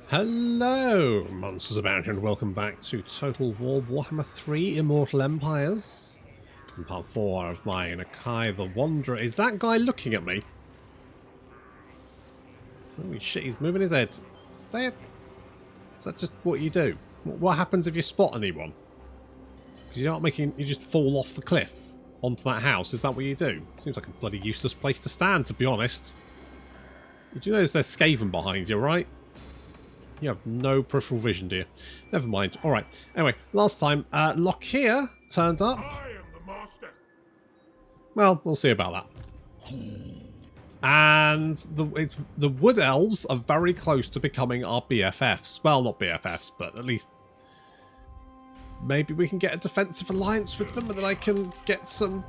Hello, monsters about here, and welcome back to Total War Warhammer 3 Immortal Empires. In part 4 of my Nakai the Wanderer. Is that guy looking at me? Holy shit, he's moving his head. Stay. Is that just what you do? What happens if you spot anyone? Because you're not making, you just fall off the cliff onto that house. Is that what you do? Seems like a bloody useless place to stand, to be honest. Did you notice there's Skaven behind you, right? You have no peripheral vision, dear. Never mind. Alright. Anyway, last time, Lokhir turned up. I am the master. Well, we'll see about that. And the Wood Elves are very close to becoming our BFFs. Well, not BFFs, but at least maybe we can get a defensive alliance with them, and then I can get some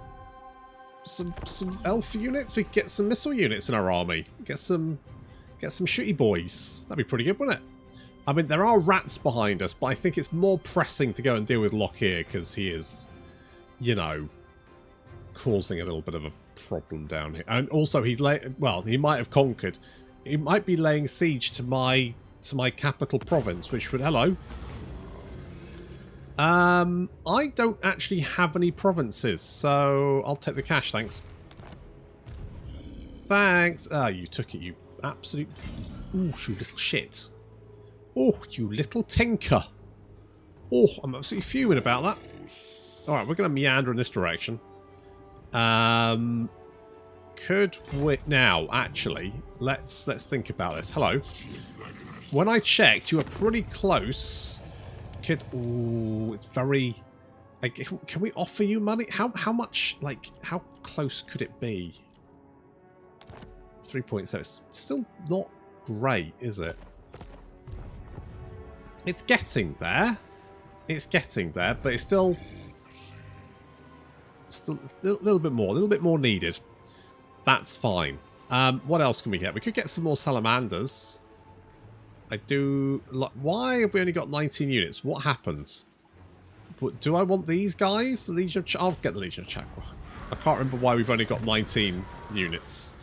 elf units. We can get some missile units in our army. Get some shooty boys. That'd be pretty good, wouldn't it? I mean, there are rats behind us, but I think it's more pressing to go and deal with Lokhir because he is, you know, causing a little bit of a problem down here. And also, he might have conquered. He might be laying siege to my capital province, which would I don't actually have any provinces, so I'll take the cash, thanks. Thanks. Ah, you took it, you absolute... Ooh, you little shit. Oh, you little tinker. Oh, I'm absolutely fuming about that. Alright, we're going to meander in this direction. Could we... Now, actually, let's think about this. Hello. When I checked, you were pretty close. Ooh, it's very... Can we offer you money? How much, like, how close could it be? 3.7. It's still not great, is it? It's getting there. It's getting there, but it's still a little bit more needed. That's fine. What else can we get? We could get some more salamanders. Why have we only got 19 units? What happens? Do I want these guys? The Legion of I'll get the Legion of Chakra. I can't remember why we've only got 19 units.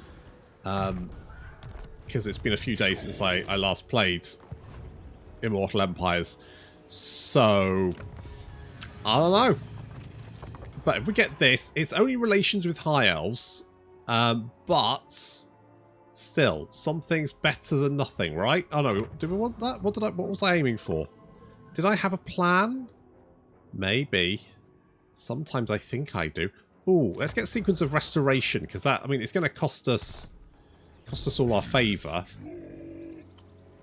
Because it's been a few days since I last played Immortal Empires. So, I don't know. But if we get this, it's only relations with High Elves. But still, something's better than nothing, right? Oh no, did we want that? What was I aiming for? Did I have a plan? Maybe. Sometimes I think I do. Ooh, let's get a sequence of restoration, because that, I mean, it's going to cost us all our favour.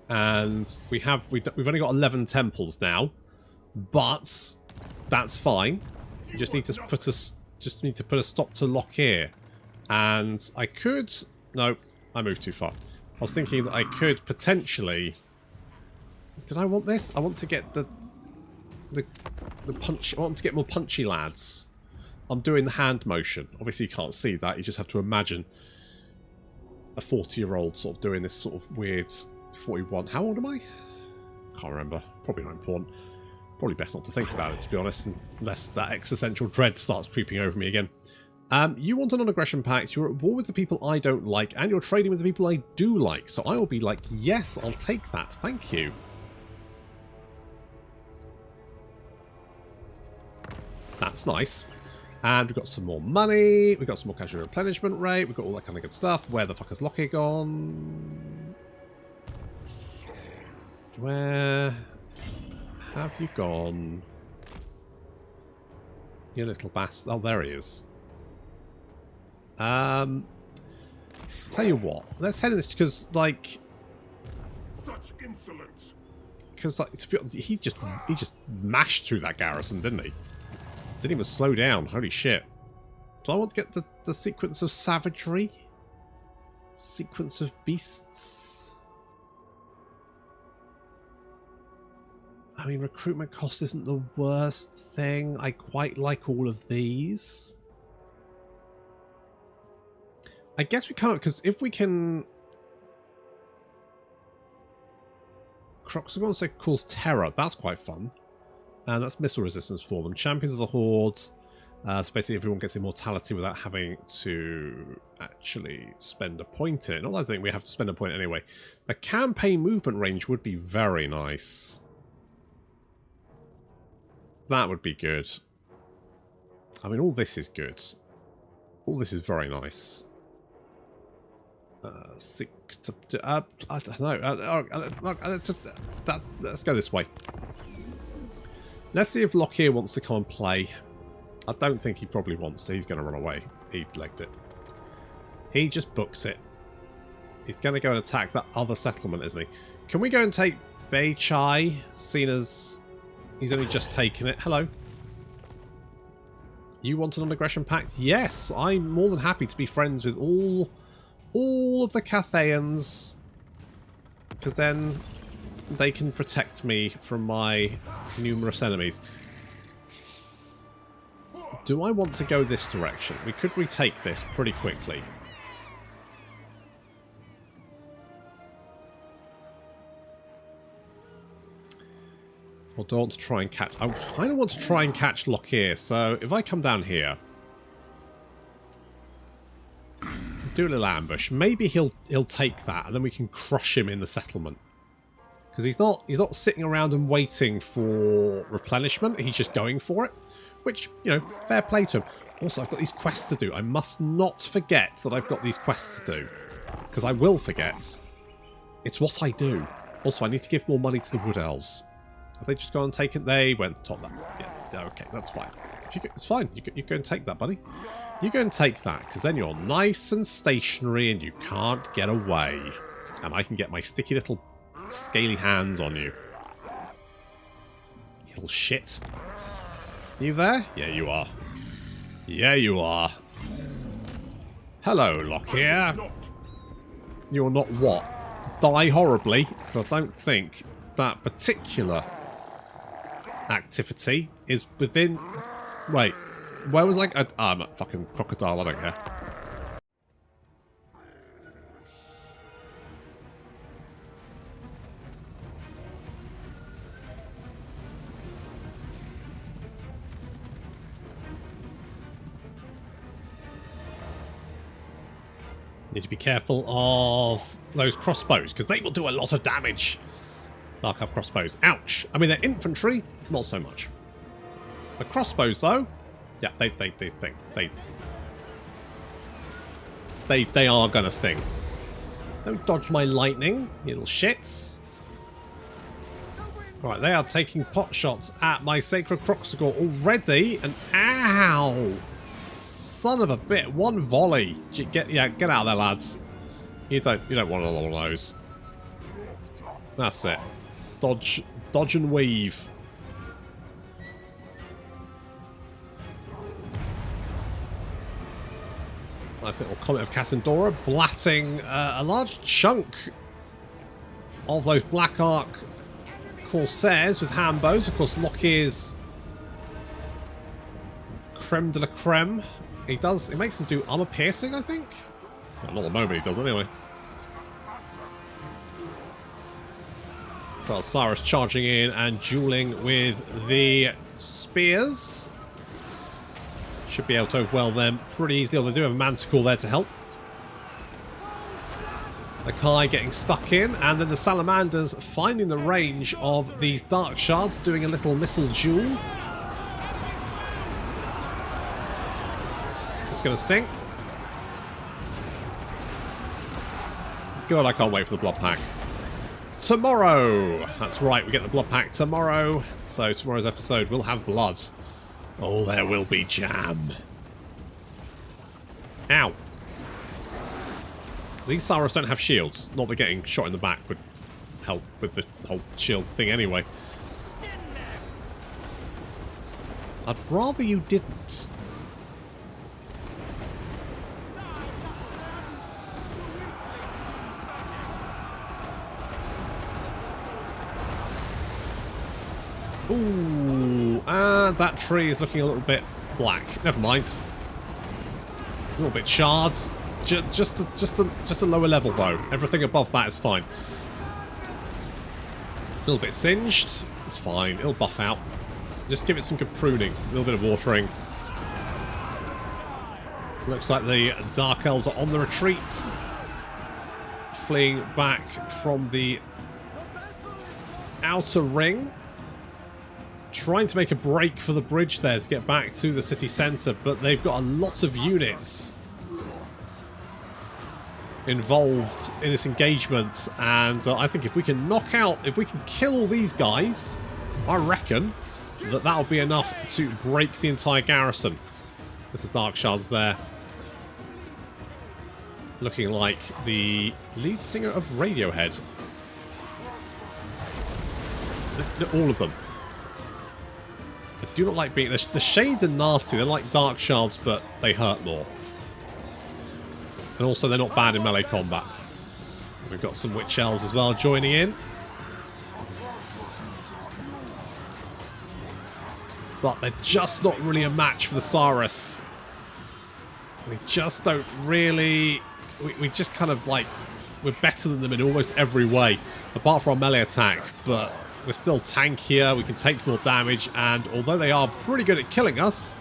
And we've only got 11 temples now, but that's fine. You just need to put a stop to Lokhir. And I could... No, I moved too far. I was thinking that I could potentially... Did I want this? I want to get the punch... I want to get more punchy lads. I'm doing the hand motion. Obviously you can't see that. You just have to imagine a 40-year-old sort of doing this sort of weird 41. How old am I? Can't remember. Probably not important. Probably best not to think about it, to be honest, unless that existential dread starts creeping over me again. You want a non-aggression pact, you're at war with the people I don't like, and you're trading with the people I do like. So I will be like, yes, I'll take that. Thank you. That's nice. And we've got some more money. We've got some more casual replenishment rate. We've got all that kind of good stuff. Where the fuck has Lokhir gone? Where have you gone? You little bastard. Oh, there he is. Tell you what. Let's head in this because, like... Such insolence. Because, like, he just mashed through that garrison, didn't he? Didn't even slow down. Holy shit. Do I want to get the sequence of savagery? Sequence of beasts? I mean, recruitment cost isn't the worst thing. I quite like all of these. I guess we can't, because if we can... Croxagon cause terror. That's quite fun. And that's missile resistance for them. Champions of the Horde. So basically everyone gets immortality without having to actually spend a point in it. Not that I think we have to spend a point anyway. The campaign movement range would be very nice. That would be good. I mean, all this is good. All this is very nice. I don't know. Let's go this way. Let's see if Lokhir wants to come and play. I don't think he probably wants to. He's going to run away. He legged it. He just books it. He's going to go and attack that other settlement, isn't he? Can we go and take Bei Chai, seeing as he's only just taken it? Hello. You want an non-aggression pact? Yes, I'm more than happy to be friends with all of the Cathayans, because then they can protect me from my numerous enemies. Do I want to go this direction? We could retake this pretty quickly. Or do I want to try and catch... I kind of want to try and catch Lokhir, so if I come down here... do a little ambush. Maybe he'll take that, and then we can crush him in the settlement. Because he's not sitting around and waiting for replenishment. He's just going for it. Which, you know, fair play to him. Also, I've got these quests to do. I must not forget that I've got these quests to do. Because I will forget. It's what I do. Also, I need to give more money to the Wood Elves. Have they just gone and taken... They went top that. Yeah, okay, that's fine. It's fine. You go and take that, buddy. You go and take that, because then you're nice and stationary and you can't get away. And I can get my sticky little scaly hands on you. You little shit. You there? Yeah, you are. Yeah, you are. Hello, Lokhir. You're not what? Die horribly? Because I don't think that particular activity is within... Wait, where was I? I'm a fucking crocodile, I don't care. Need to be careful of those crossbows, because they will do a lot of damage. Dark Elf crossbows. Ouch. I mean, they're infantry, not so much. The crossbows, though, yeah, they sting. They are gonna sting. Don't dodge my lightning, you little shits. Right, they are taking pot shots at my Sacred Croxagore already, and ow! Son of a bit, one volley. Get out of there, lads. You don't want another one of those. That's it. Dodge and weave. I think we'll Comet of Cassandora blatting a large chunk of those Black Ark Corsairs with handbows. Of course, Lokhir's creme de la creme. It makes them do armor piercing, I think. Well, not at the moment he does anyway. So Osiris charging in and dueling with the spears. Should be able to overwhelm them pretty easily. Although they do have a Manticore there to help. Nakai getting stuck in, and then the Salamanders finding the range of these Dark Shards, doing a little missile duel. It's going to sting. God, I can't wait for the Blood Pack. Tomorrow! That's right, we get the Blood Pack tomorrow. So tomorrow's episode will have blood. Oh, there will be jam. Ow. These Saros don't have shields. Not that getting shot in the back would help with the whole shield thing anyway. I'd rather you didn't. Ooh, that tree is looking a little bit black. Never mind. A little bit shards. Just a lower level though. Everything above that is fine. A little bit singed. It's fine. It'll buff out. Just give it some good pruning. A little bit of watering. Looks like the Dark Elves are on the retreat, fleeing back from the outer ring, trying to make a break for the bridge there to get back to the city centre, but they've got a lot of units involved in this engagement, and I think if we can kill all these guys, I reckon that'll be enough to break the entire garrison. There's the Dark Shards there. Looking like the lead singer of Radiohead. All of them. I do not like being... The shades are nasty. They're like Dark Shards, but they hurt more. And also they're not bad in melee combat. We've got some Witch Elves as well joining in. But they're just not really a match for the Saurus. They just don't really... We just kind of like... We're better than them in almost every way. Apart from our melee attack. But we're still tankier. We can take more damage. And although they are pretty good at killing us,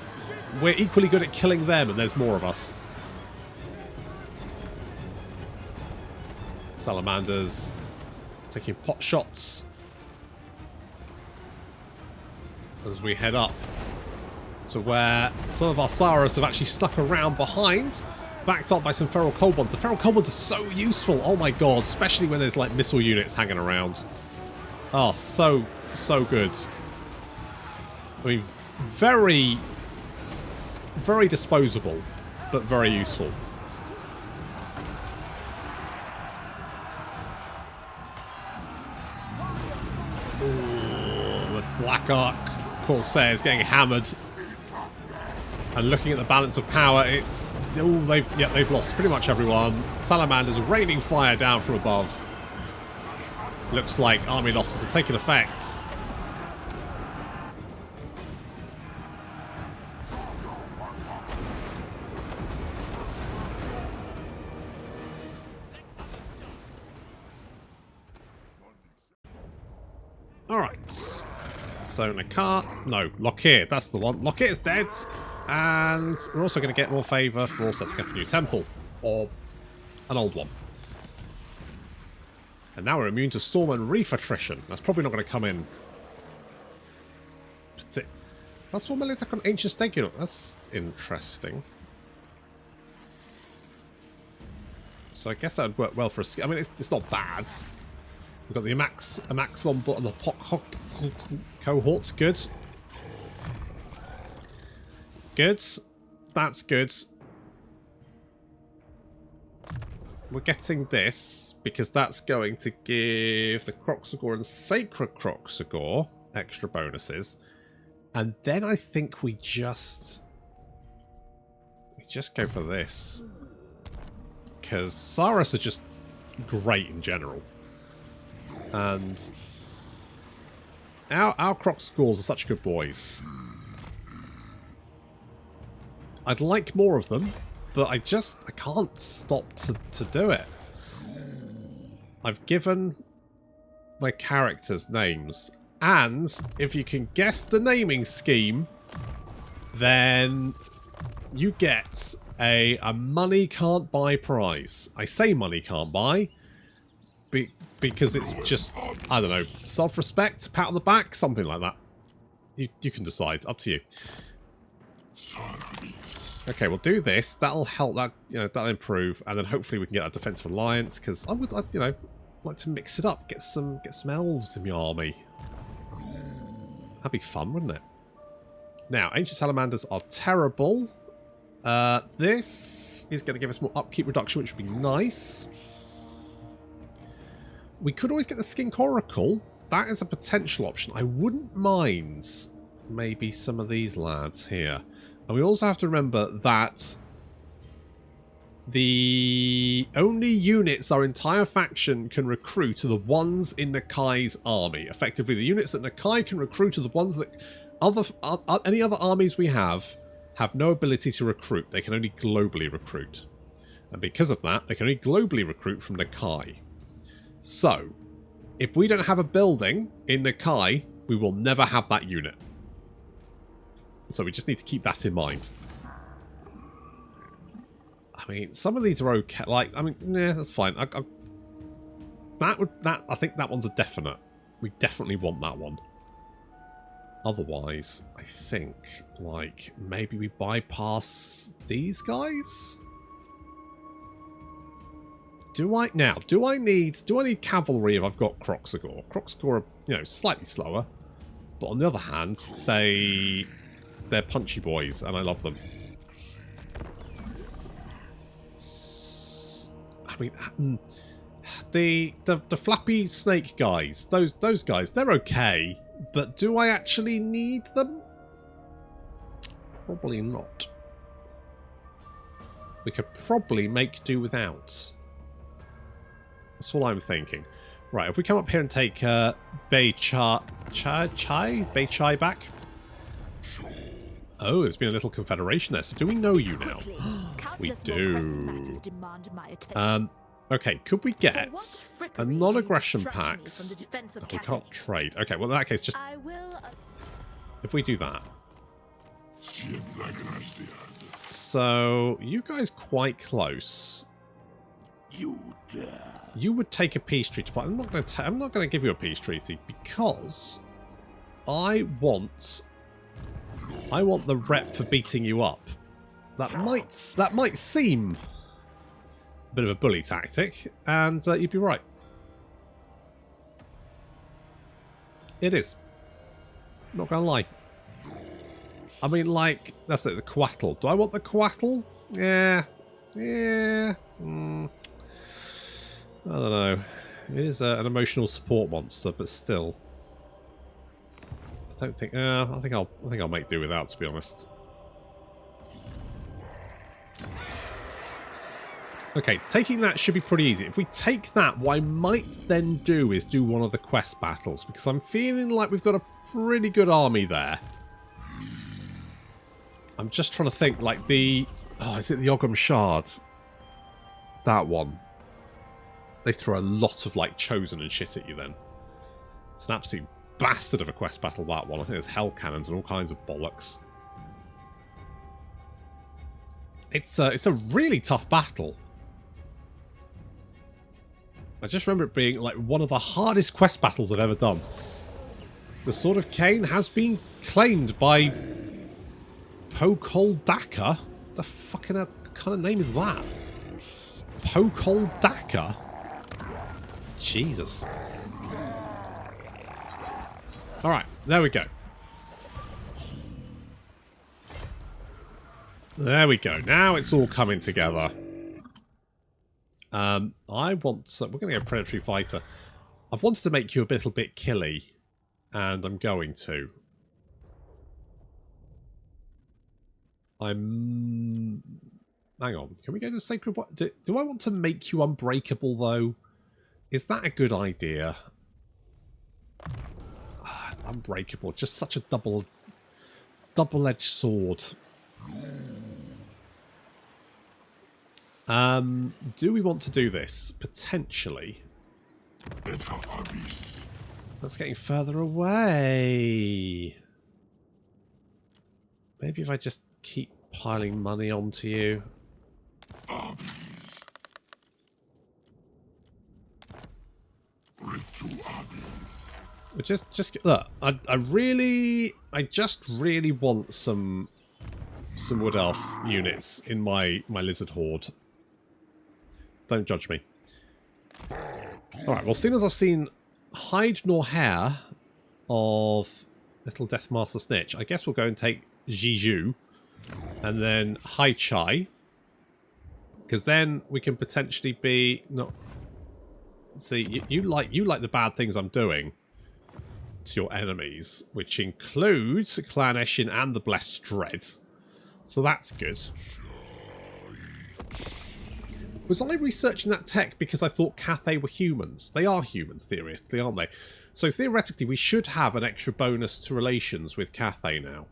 we're equally good at killing them. And there's more of us. Salamanders taking pot shots as we head up to where some of our Saurus have actually stuck around behind, backed up by some Feral Kobolds. The Feral Kobolds are so useful, oh my god, especially when there's like missile units hanging around. Oh, so good. I mean, very disposable, but very useful. Black Ark Corsairs getting hammered, and looking at the balance of power, it's they've lost pretty much everyone. Salamanders raining fire down from above. Looks like army losses are taking effect. Alright. So Lokhir, that's the one. Lokhir's dead, and we're also going to get more favour for setting up a new temple, or an old one. And now we're immune to storm and reef attrition. That's probably not going to come in. That's one melee attack on ancient stake unit. That's interesting. So I guess that would work well for us. I mean, it's not bad. We've got the Amaximon bot and the cohorts. Good. Good. That's good. We're getting this because that's going to give the Kroxigor and Sacred Kroxigor extra bonuses. And then I think we just go for this. Because Saurus are just great in general. And our Kroxigors are such good boys. I'd like more of them, but I can't stop to do it. I've given my characters names, and if you can guess the naming scheme, then you get a money can't buy prize. I say money can't buy because it's just, I don't know, self-respect, pat on the back, something like that. You can decide, up to you. Okay, we'll do this. That'll help. That'll improve, and then hopefully we can get a defensive alliance. Because I would, like to mix it up. Get some elves in the army. That'd be fun, wouldn't it? Now, ancient salamanders are terrible. This is going to give us more upkeep reduction, which would be nice. We could always get the Skink Oracle. That is a potential option. I wouldn't mind maybe some of these lads here. And we also have to remember that the only units our entire faction can recruit are the ones in Nakai's army. Effectively, the units that Nakai can recruit are the ones that any other armies we have no ability to recruit. They can only globally recruit. And because of that, they can only globally recruit from Nakai. So, if we don't have a building in Nakai, we will never have that unit. So we just need to keep that in mind. I mean, some of these are okay. Like, I mean, yeah, that's fine. I think that one's a definite. We definitely want that one. Otherwise, I think, like, maybe we bypass these guys? Do I need cavalry if I've got Kroxigor? Kroxigor are, you know, slightly slower. But on the other hand, they're punchy boys, and I love them. I mean, the flappy snake guys, those guys, they're okay. But do I actually need them? Probably not. We could probably make do without. That's what I'm thinking. Right, if we come up here and take Beichai back. Oh, there's been a little confederation there. So do we know you now? We do. Okay, could we get a non-aggression pact? Oh, we can't trade. Okay, well in that case, just if we do that. So you guys quite close. You would take a peace treaty, but I'm not going to give you a peace treaty because I want the rep for beating you up. That might seem a bit of a bully tactic, and you'd be right. It is. Not gonna lie. I mean, like, that's it, the Quattle. Do I want the Quattle? Yeah. Yeah. I don't know. It is an emotional support monster, but still. I don't think. I think I'll make do without, to be honest. Okay, taking that should be pretty easy. If we take that, what I might then do is do one of the quest battles, because I'm feeling like we've got a pretty good army there. I'm just trying to think, like the... Oh, is it the Ogham Shard? That one. They throw a lot of, like, Chosen and shit at you then. It's an absolute bastard of a quest battle, that one. I think there's hell cannons and all kinds of bollocks. It's a really tough battle. I just remember it being like one of the hardest quest battles I've ever done. The Sword of Cain has been claimed by Pokol Daka. The fucking kind of name is that? Pokol Daka? Jesus. Alright, there we go. There we go. Now it's all coming together. We're going to get a predatory fighter. I've wanted to make you a little bit killy, and I'm going to. Hang on. Can we go to Sacred... Do I want to make you unbreakable, though? Is that a good idea? Unbreakable. Just such a double-edged sword. Do we want to do this? Potentially. That's getting further away. Maybe if I just keep piling money onto you. Just look. I just really want some Wood Elf units in my Lizard Horde. Don't judge me. Alright, well, seeing as I've seen hide nor hair of little Deathmaster Snitch, I guess we'll go and take Jiju and then Hai Chai, because then we can potentially be not. See, you like the bad things I'm doing to your enemies, which includes Clan Eshin and the Blessed Dread. So that's good. Was I researching that tech because I thought Cathay were humans? They are humans, theoretically, aren't they? So theoretically, we should have an extra bonus to relations with Cathay now.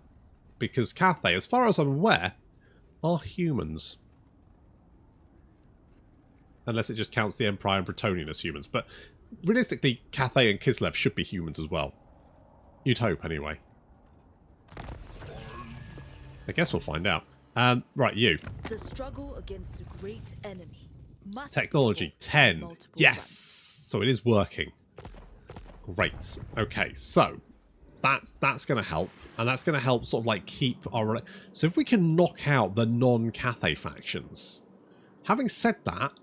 Because Cathay, as far as I'm aware, are humans. Unless it just counts the Empire and Bretonnian as humans. But realistically, Cathay and Kislev should be humans as well. You'd hope, anyway. I guess we'll find out. Right, you. The struggle against a great enemy must Technology, be fought 10. multiple Yes! fronts. So it is working. Great. Okay, so that's going to help. And that's going to help sort of like keep our... So if we can knock out the non-Cathay factions... Having said that,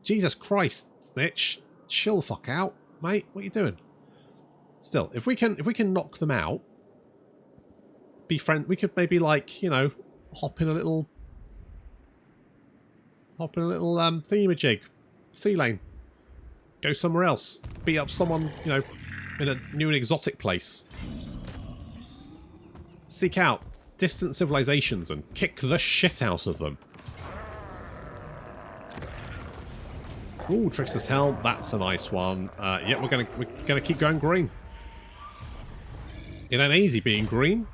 Jesus Christ, Snitch, chill the fuck out, mate. What are you doing? Still, if we can knock them out, be friend. We could maybe like, you know, hop in a little thingamajig, sea lane, go somewhere else, beat up someone, you know, in a new and exotic place. Seek out distant civilizations and kick the shit out of them. Ooh, Trickster's Helm, that's a nice one. Yeah, we're gonna keep going green. It ain't easy being green,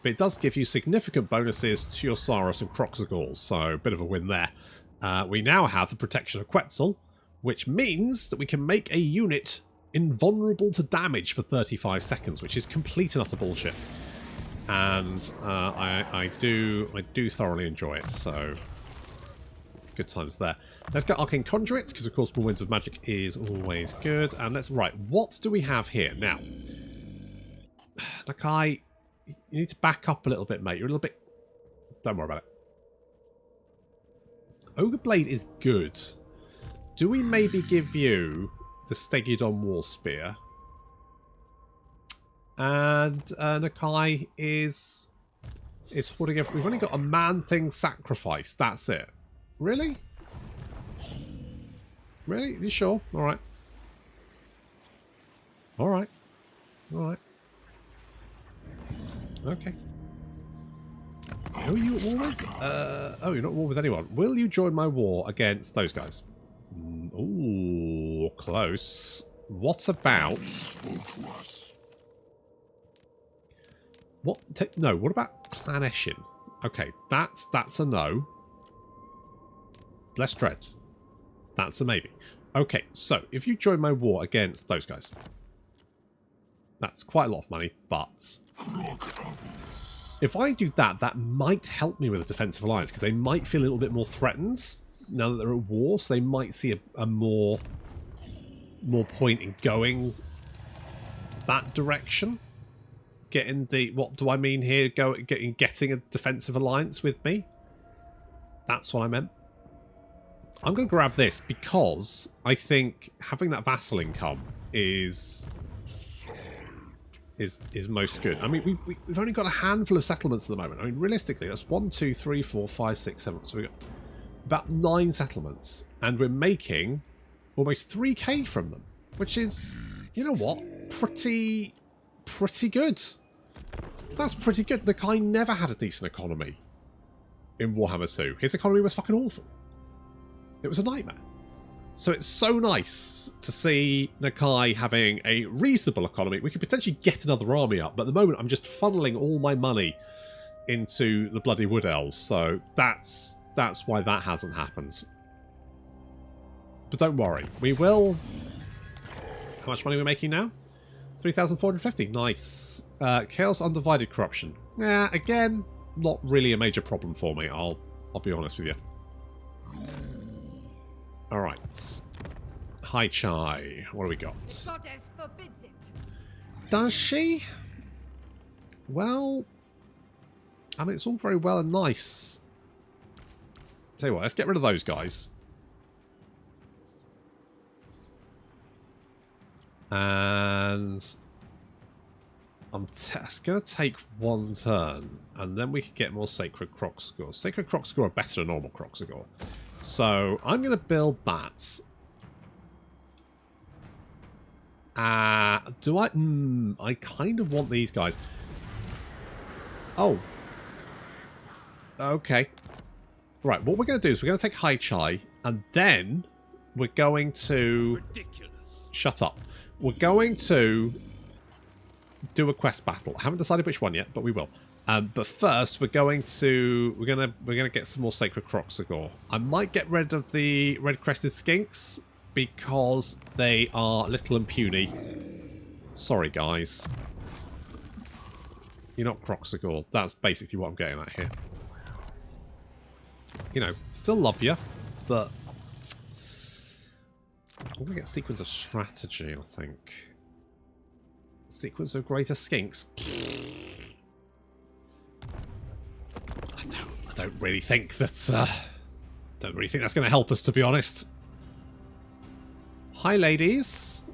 but it does give you significant bonuses to your Saurus and Croxagors, so a bit of a win there. We now have the protection of Quetzal, which means that we can make a unit invulnerable to damage for 35 seconds, which is complete and utter bullshit. And I do thoroughly enjoy it, so good times there. Let's go Arcane Conduit, because of course more Winds of Magic is always good. And let's, right, what do we have here? Now, Nakai, you need to back up a little bit, mate. You're a little bit... Don't worry about it. Ogre Blade is good. Do we maybe give you the Stegidon War Spear? And Nakai is hoarding everything. We've only got a Man-Thing Sacrifice. That's it. Really? Really? Are you sure? Alright. Alright. Alright. Okay. Who are you at war with? Oh, you're not at war with anyone. Will you join my war against those guys? Ooh, close. What about... What? No, what about Clan Eshin? Okay, that's a no. Less Dread. That's a maybe. Okay, so if you join my war against those guys, that's quite a lot of money, but if I do that, that might help me with a defensive alliance, because they might feel a little bit more threatened now that they're at war, so they might see a more point in going that direction. Getting the, what do I mean here? Getting a defensive alliance with me. That's what I meant. I'm going to grab this because I think having that vassal income is most good. I mean, we've only got a handful of settlements at the moment. I mean, realistically, that's 1, 2, 3, 4, 5, 6, 7. So we've got about 9 settlements, and we're making almost 3k from them, which is, you know what, pretty good. That's pretty good. The guy never had a decent economy in Warhammer 2. His economy was fucking awful. It was a nightmare. So it's so nice to see Nakai having a reasonable economy. We could potentially get another army up, but at the moment I'm just funneling all my money into the bloody Wood Elves. So that's why that hasn't happened. But don't worry, we will... How much money are we making now? 3,450. Nice. Chaos Undivided Corruption. Yeah, again, not really a major problem for me. I'll be honest with you. Alright. Hai Chai. What do we got? Goddess forbids it. Does she? Well, I mean, it's all very well and nice. Tell you what, let's get rid of those guys. And I'm going to take one turn, and then we can get more Sacred Croxagor. Sacred Croxagor are better than normal Croxagor. So I'm going to build that. Do I? I kind of want these guys. Oh. Okay. Right, what we're going to do is we're going to take Hai Chai, and then we're going to... Ridiculous. Shut up. We're going to do a quest battle. I haven't decided which one yet, but we will. But first, we're gonna get some more Sacred Croxagor. I might get rid of the red-crested skinks because they are little and puny. Sorry, guys. You're not Croxagor. That's basically what I'm getting at here. You know, still love you, but I'm going to get sequence of strategy, I think. Sequence of greater skinks. I don't really think that's don't really think that's going to help us, to be honest. Hi, ladies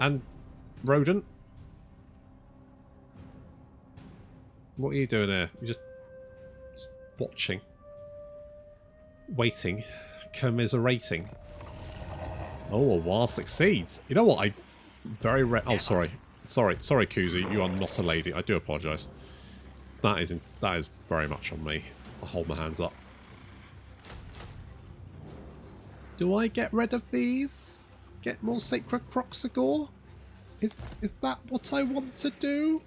and rodent. What are you doing here? You're just watching, waiting, commiserating. Oh, a while succeeds. You know what? I very oh, sorry, Kuzi, you are not a lady. I do apologise. That is very much on me. I'll hold my hands up. Do I get rid of these? Get more sacred Croxagore? Is that what I want to do?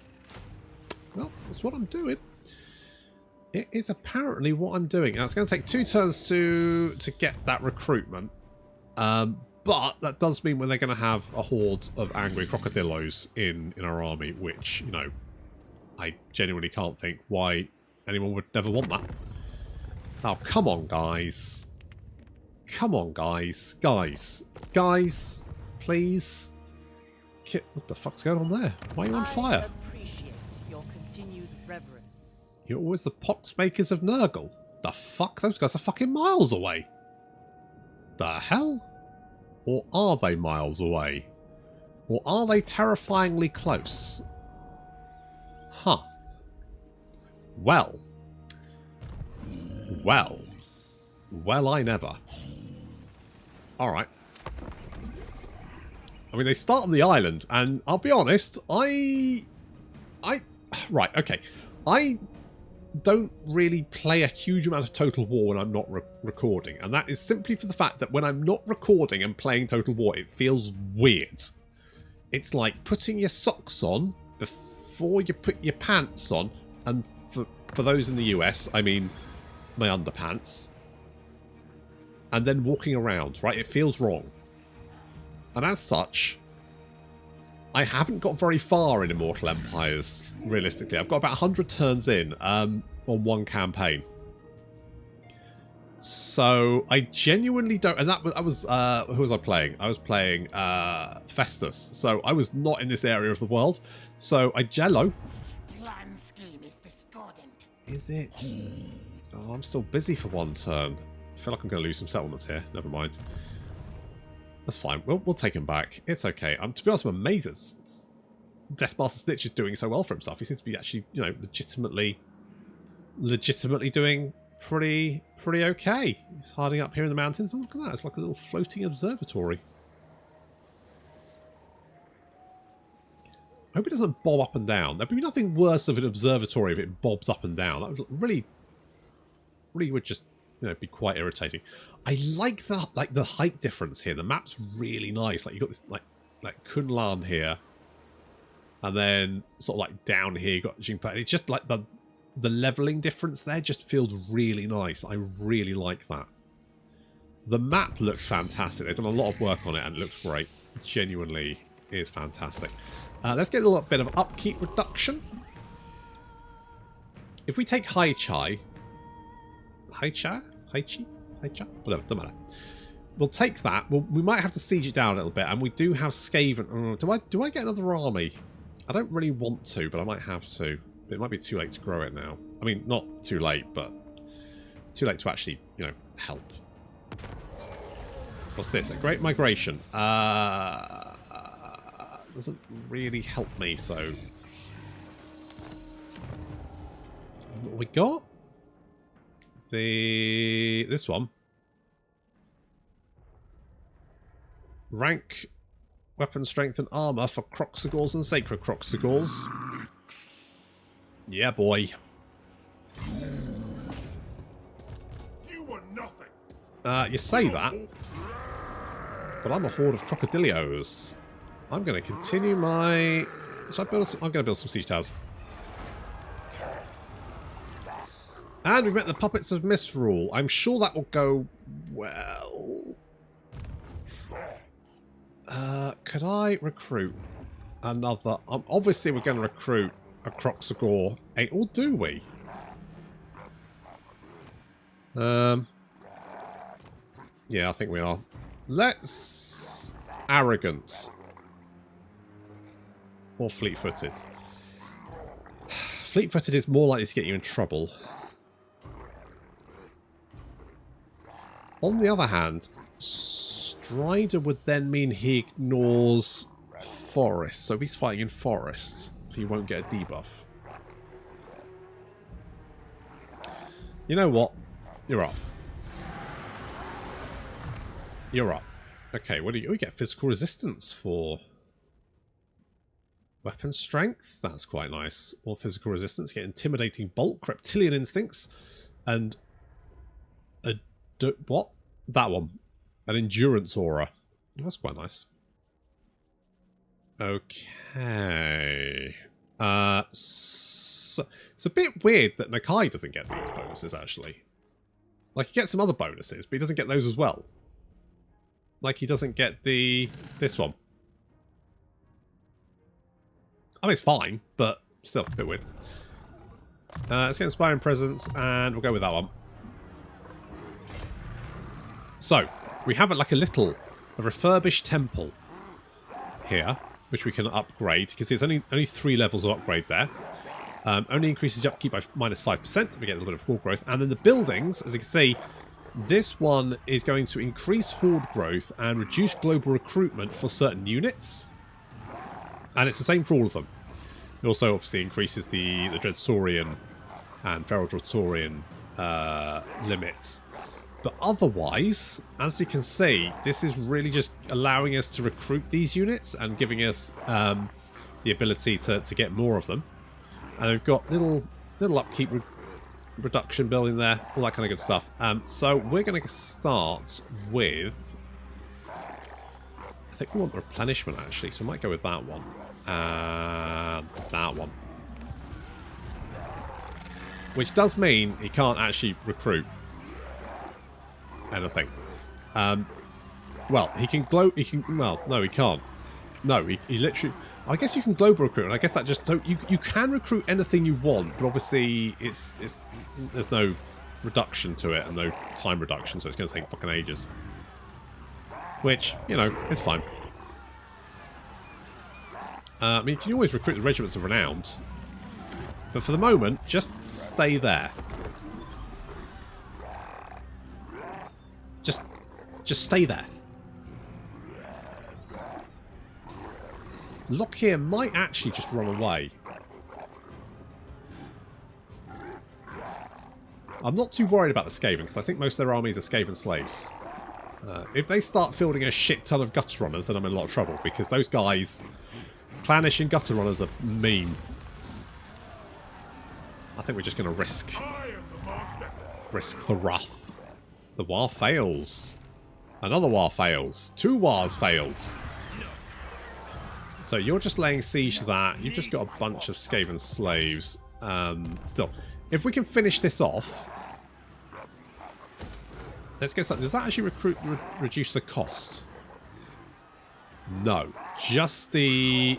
Well, that's what I'm doing. It is apparently what I'm doing. Now, it's going to take 2 turns to get that recruitment. But that does mean when they're going to have a horde of angry crocodillos in our army, which, you know, I genuinely can't think why anyone would never want that. Oh, come on, guys. Come on, guys. Guys, please. What the fuck's going on there? Why are you on fire? I appreciate your continued reverence. You're always the poxmakers of Nurgle. The fuck? Those guys are fucking miles away. The hell? Or are they miles away? Or are they terrifyingly close? Huh. Well, I never. Alright. I mean, they start on the island, and I'll be honest, right, okay. I don't really play a huge amount of Total War when I'm not recording, and that is simply for the fact that when I'm not recording and playing Total War, it feels weird. It's like putting your socks on before you put your pants on, and for those in the US, I mean my underpants, and then walking around, right? It feels wrong. And as such, I haven't got very far in Immortal Empires, realistically. I've got about 100 turns in on one campaign. So I genuinely don't... And that was who was I playing? I was playing Festus. So I was not in this area of the world. So I jello. Plan scheme is discordant. Is it? Oh, I'm still busy for 1 turn. I feel like I'm going to lose some settlements here. Never mind. That's fine. We'll take him back. It's okay. To be honest, I'm amazed that Deathmaster Snitch is doing so well for himself. He seems to be actually, you know, legitimately doing pretty okay. He's hiding up here in the mountains. Oh, look at that. It's like a little floating observatory. I hope it doesn't bob up and down. There'd be nothing worse of an observatory if it bobbed up and down. That would really would just, you know, be quite irritating. I like the height difference here. The map's really nice. Like, you got this like Kunlan here, and then sort of like down here you got Jingpa. It's just like the leveling difference there just feels really nice. I really like that. The map looks fantastic. They've done a lot of work on it and it looks great. Genuinely is fantastic. Let's get a little bit of upkeep reduction. If we take Haichi, whatever, doesn't matter. We'll take that. We might have to siege it down a little bit, and we do have Skaven. Do I get another army? I don't really want to, but I might have to. But it might be too late to grow it now. I mean, not too late, but too late to actually, you know, help. What's this? A Great Migration. Doesn't really help me, so... What we got? This one. Rank, weapon strength and armor for Croxagores and Sacred Croxagores. Yeah, boy. You were nothing. You say that, but I'm a horde of crocodilios. I'm going to continue my... I'm going to build some siege towers. And we've met the Puppets of Misrule. I'm sure that will go well. Could I recruit another... obviously, we're going to recruit a Croxagore. Or do we? Yeah, I think we are. Let's... Arrogance. Or fleet-footed. Fleet-footed is more likely to get you in trouble. On the other hand, Strider would then mean he ignores forest. So if he's fighting in forest, he won't get a debuff. You know what? You're up. You're up. Okay, what do you... We get physical resistance for... Weapon strength? That's quite nice. Or physical resistance. Get intimidating bulk, reptilian instincts, and... what? That one. An endurance aura. That's quite nice. Okay. So it's a bit weird that Nakai doesn't get these bonuses, actually. Like, he gets some other bonuses, but he doesn't get those as well. Like, he doesn't get this one. I mean, it's fine, but still, a bit weird. Let's get Inspiring Presence, and we'll go with that one. So, we have like a refurbished temple here, which we can upgrade, because there's only 3 levels of upgrade there. Only increases the upkeep by -5%, we get a little bit of horde growth. And then the buildings, as you can see, this one is going to increase horde growth and reduce global recruitment for certain units. And it's the same for all of them. It also obviously increases the Dreadsaurian and Feral Dreadsaurian limits. But otherwise, as you can see, this is really just allowing us to recruit these units and giving us the ability to get more of them. And we've got little upkeep reduction building there, all that kind of good stuff. So we're going to start with... I think we want the replenishment, actually, so we might go with that one. And that one. Which does mean he can't actually recruit anything. Well, he can glow... Well, no, he can't. No, he literally... I guess you can global recruit, and I guess that just... You can recruit anything you want, but obviously there's no reduction to it and no time reduction, so it's going to take fucking ages. Which, you know, it's fine. I mean, you can always recruit the regiments of renowned, but for the moment, just stay there. Just stay there. Lokhir might actually just run away. I'm not too worried about the Skaven, because I think most of their armies are Skaven slaves. If they start fielding a shit ton of gutter runners, then I'm in a lot of trouble, because those guys, Clannish and gutter runners, are mean. I think we're just going to risk the wrath. The war fails. Another war fails. 2 wars failed. So you're just laying siege to that. You've just got a bunch of Skaven slaves. Still, if we can finish this off, let's get something. Does that actually reduce the cost? No, just the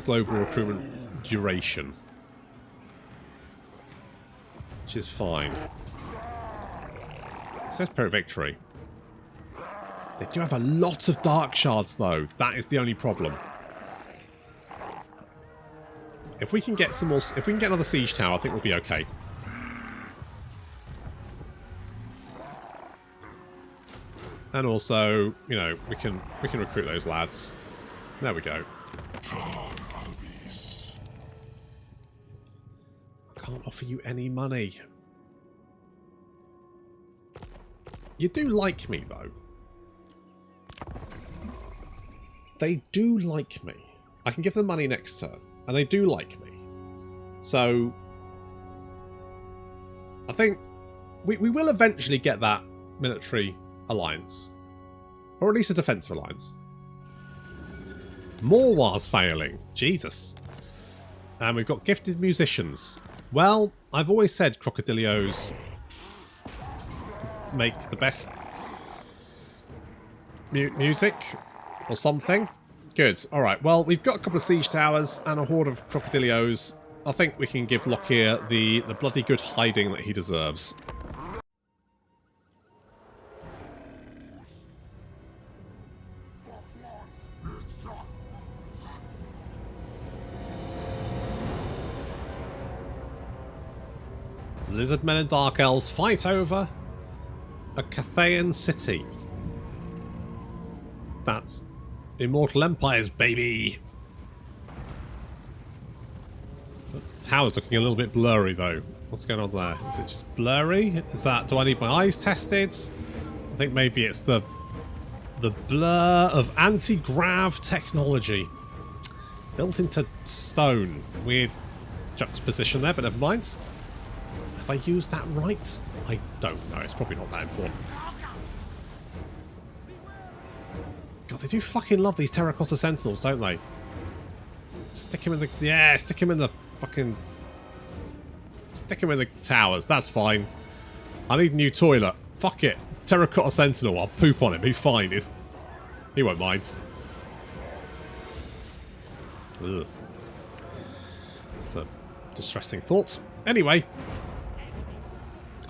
global recruitment duration, which is fine. It says Period Victory. They do have a lot of dark shards, though. That is the only problem. If we can get some more, if we can get another siege tower, I think we'll be okay. And also, you know, we can recruit those lads. There we go. I can't offer you any money. You do like me, though. They do like me. I can give them money next turn, and they do like me. So, I think we will eventually get that military alliance. Or at least a defensive alliance. More wars failing. Jesus. And we've got gifted musicians. Well, I've always said crocodilios make the best music or something. Good. Alright, well, we've got a couple of siege towers and a horde of crocodilios. I think we can give Lokhir the bloody good hiding that he deserves. Lizard men and dark elves fight over a Cathayan city. That's Immortal Empires, baby. The tower's looking a little bit blurry, though. What's going on there? Is it just blurry? Is that... do I need my eyes tested? I think maybe it's the blur of anti-grav technology. Built into stone. Weird juxtaposition there, but never mind. Have I used that right? I don't know. It's probably not that important. God, they do fucking love these terracotta sentinels, don't they? Stick him in the... yeah, stick him in the fucking... stick him in the towers. That's fine. I need a new toilet. Fuck it. Terracotta sentinel. I'll poop on him. He's fine. He won't mind. Ugh. It's a distressing thought. Anyway.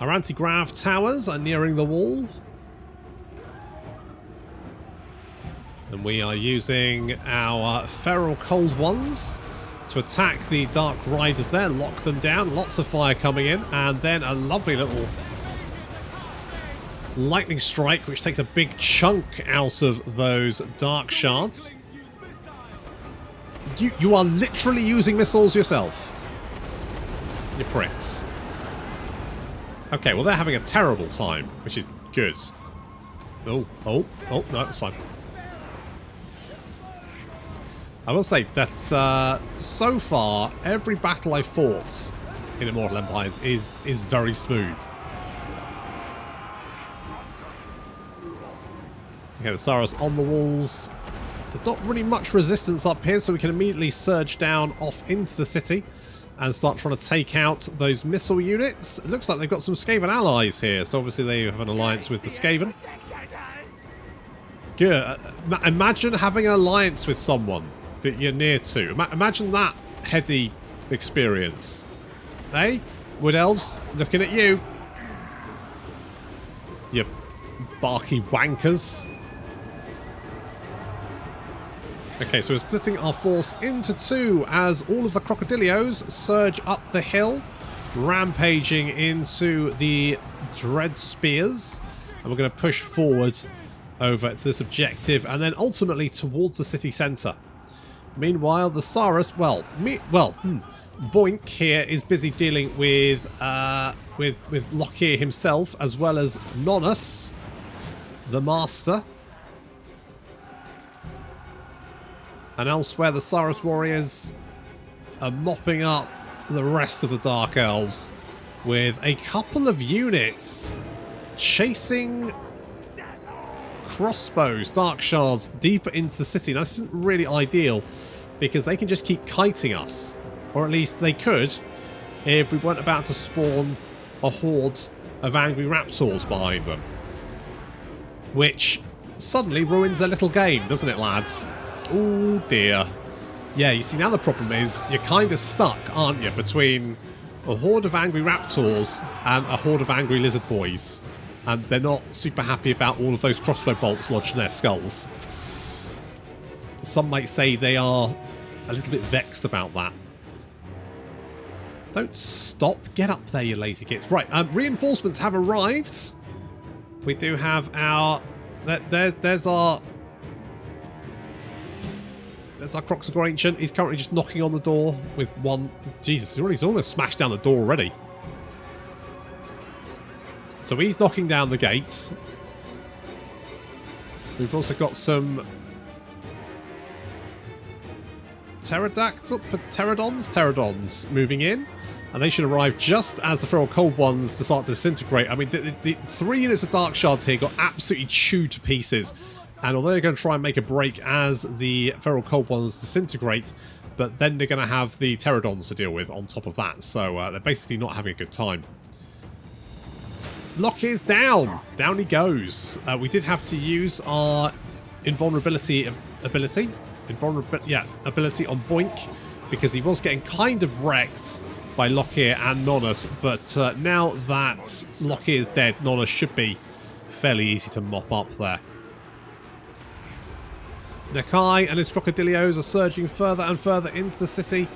Our anti-grav towers are nearing the wall. And we are using our feral cold ones to attack the dark riders there, lock them down. Lots of fire coming in, and then a lovely little lightning strike, which takes a big chunk out of those dark shards. You are literally using missiles yourself. You pricks. Okay, well they're having a terrible time, which is good. Oh, no, it's fine. I will say that so far, every battle I fought in Immortal Empires is very smooth. Okay, the Saros on the walls. There's not really much resistance up here, so we can immediately surge down off into the city and start trying to take out those missile units. It looks like they've got some Skaven allies here, so obviously they have an alliance with the Skaven. Good. Imagine having an alliance with someone that you're near to. Imagine that heady experience. Hey, Wood Elves, looking at you. You barky wankers. Okay, so we're splitting our force into two as all of the Crocodilios surge up the hill, rampaging into the Dread Spears. And we're going to push forward over to this objective and then ultimately towards the city centre. Meanwhile, the Saurus, Boink here is busy dealing with Lokhir himself, as well as Nonus, the Master. And elsewhere, the Saurus warriors are mopping up the rest of the Dark Elves with a couple of units chasing crossbows, dark shards, deeper into the city. Now, this isn't really ideal because they can just keep kiting us. Or at least they could if we weren't about to spawn a horde of angry raptors behind them. Which suddenly ruins their little game, doesn't it, lads? Oh dear. Yeah, you see, now the problem is you're kind of stuck, aren't you, between a horde of angry raptors and a horde of angry lizard boys. And they're not super happy about all of those crossbow bolts lodged in their skulls. Some might say they are a little bit vexed about that. Don't stop. Get up there, you lazy gits. Right, reinforcements have arrived. We do have our... There's our Croxagore Ancient. He's currently just knocking on the door with one... Jesus, he's almost smashed down the door already. So he's knocking down the gates. We've also got some pterodons moving in. And they should arrive just as the feral cold ones start to disintegrate. I mean, the 3 units of dark shards here got absolutely chewed to pieces. And although they're going to try and make a break as the feral cold ones disintegrate, but then they're going to have the pterodons to deal with on top of that. So they're basically not having a good time. Lokhir's down. Down he goes. We did have to use our invulnerability ability. Ability on Boink, because he was getting kind of wrecked by Lokhir and Nonus. But now that Lokhir's dead, Nonus should be fairly easy to mop up there. Nakai and his crocodilios are surging further and further into the city.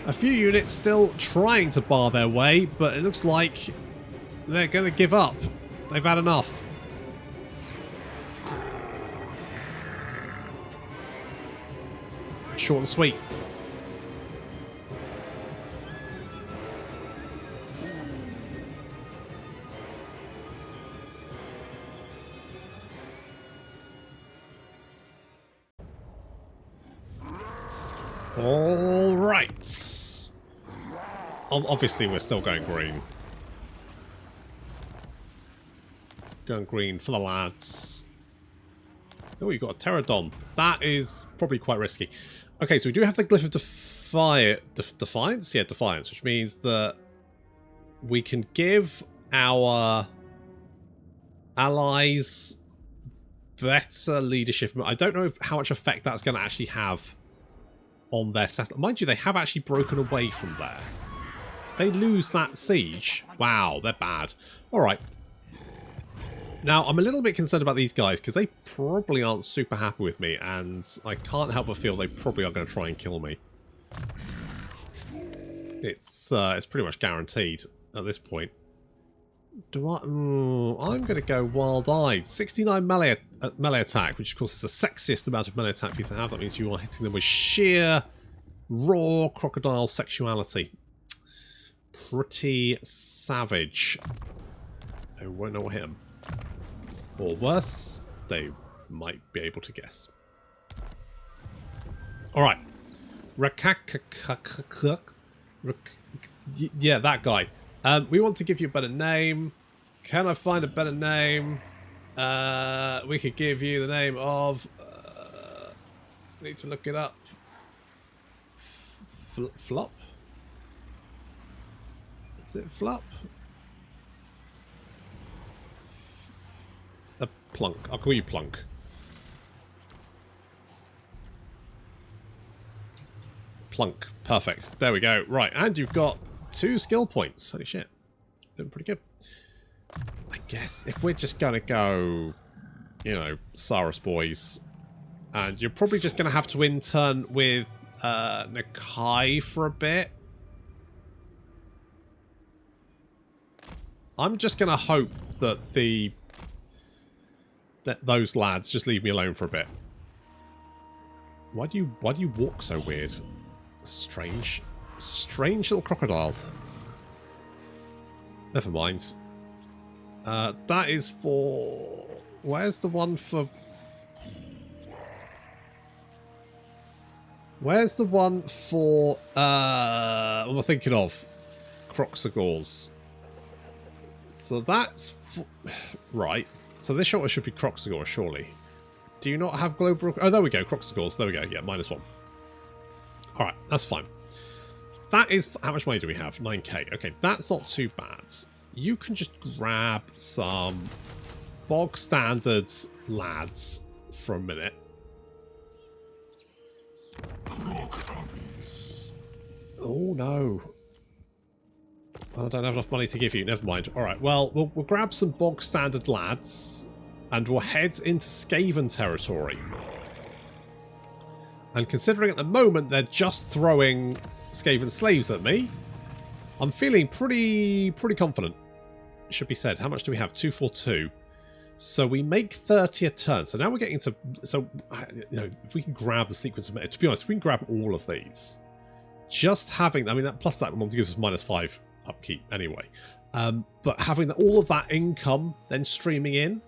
A few units still trying to bar their way, but it looks like they're going to give up. They've had enough. Short and sweet. All right. Obviously, we're still going green. Going green for the lads. Oh, you've got a pterodon. That is probably quite risky. Okay, so we do have the glyph of defiance? Yeah, defiance, which means that we can give our allies better leadership. I don't know how much effect that's going to actually have on their settlement. Mind you, they have actually broken away from there. If they lose that siege, wow, they're bad. Alright. Now, I'm a little bit concerned about these guys, because they probably aren't super happy with me, and I can't help but feel they probably are going to try and kill me. It's pretty much guaranteed at this point. I'm going to go wild-eyed. 69 melee attack, which of course is the sexiest amount of melee attack for you to have. That means you are hitting them with sheer, raw crocodile sexuality. Pretty savage. I won't know what hit them. Or worse, they might be able to guess. Alright. Yeah, that guy. We want to give you a better name. Can I find a better name? We could give you the name of... need to look it up. Flop? Is it Flop? Plunk. I'll call you Plunk. Plunk. Perfect. There we go. Right, and you've got 2 skill points. Holy shit. Doing pretty good. I guess if we're just going to go, you know, Saurus boys, and you're probably just going to have to intern with Nakai for a bit. I'm just going to hope that those lads just leave me alone for a bit. Why do you walk so weird? Strange little crocodile. Never mind. That is for... Where's the one for... Where's the one for... what am I thinking of? Croxagores. So that's... Right. So this shot should be Croxagore, surely. Do you not have global... Oh, there we go. Croxagores. There we go. Yeah, -1. Alright, that's fine. That is... How much money do we have? 9k. Okay, that's not too bad. You can just grab some bog standard lads for a minute. Oh, no. I don't have enough money to give you. Never mind. Alright, well, we'll grab some bog standard lads and we'll head into Skaven territory. And considering at the moment they're just throwing Skaven slaves at me, I'm feeling pretty confident. It should be said. How much do we have? 242. So we make 30 a turn. So now we're getting to... So, you know, if we can grab the sequence of... To be honest, if we can grab all of these, just having... I mean, that plus that one gives us -5 upkeep anyway. But having all of that income then streaming in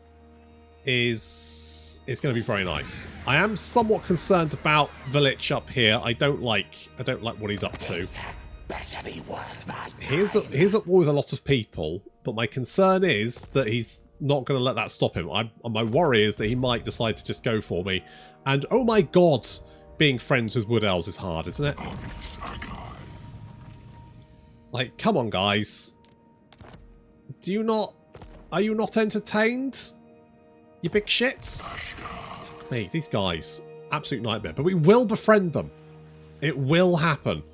is going to be very nice. I am somewhat concerned about Village up here. I don't like what he's up to. He's at war with a lot of people, but my concern is that he's not going to let that stop him. My worry is that he might decide to just go for me. And oh my god, being friends with Wood Elves is hard, isn't it? Like, come on, guys. Are you not entertained? You big shits? Hey, these guys, absolute nightmare. But we will befriend them. It will happen.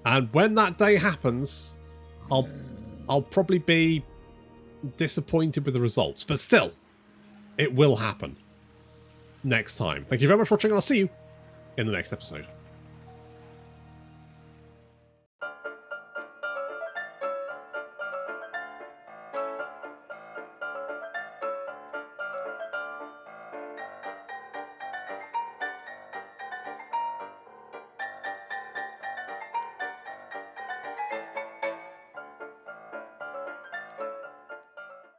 And when that day happens, I'll probably be disappointed with the results. But still, it will happen. next time. Thank you very much for watching, and I'll see you in the next episode.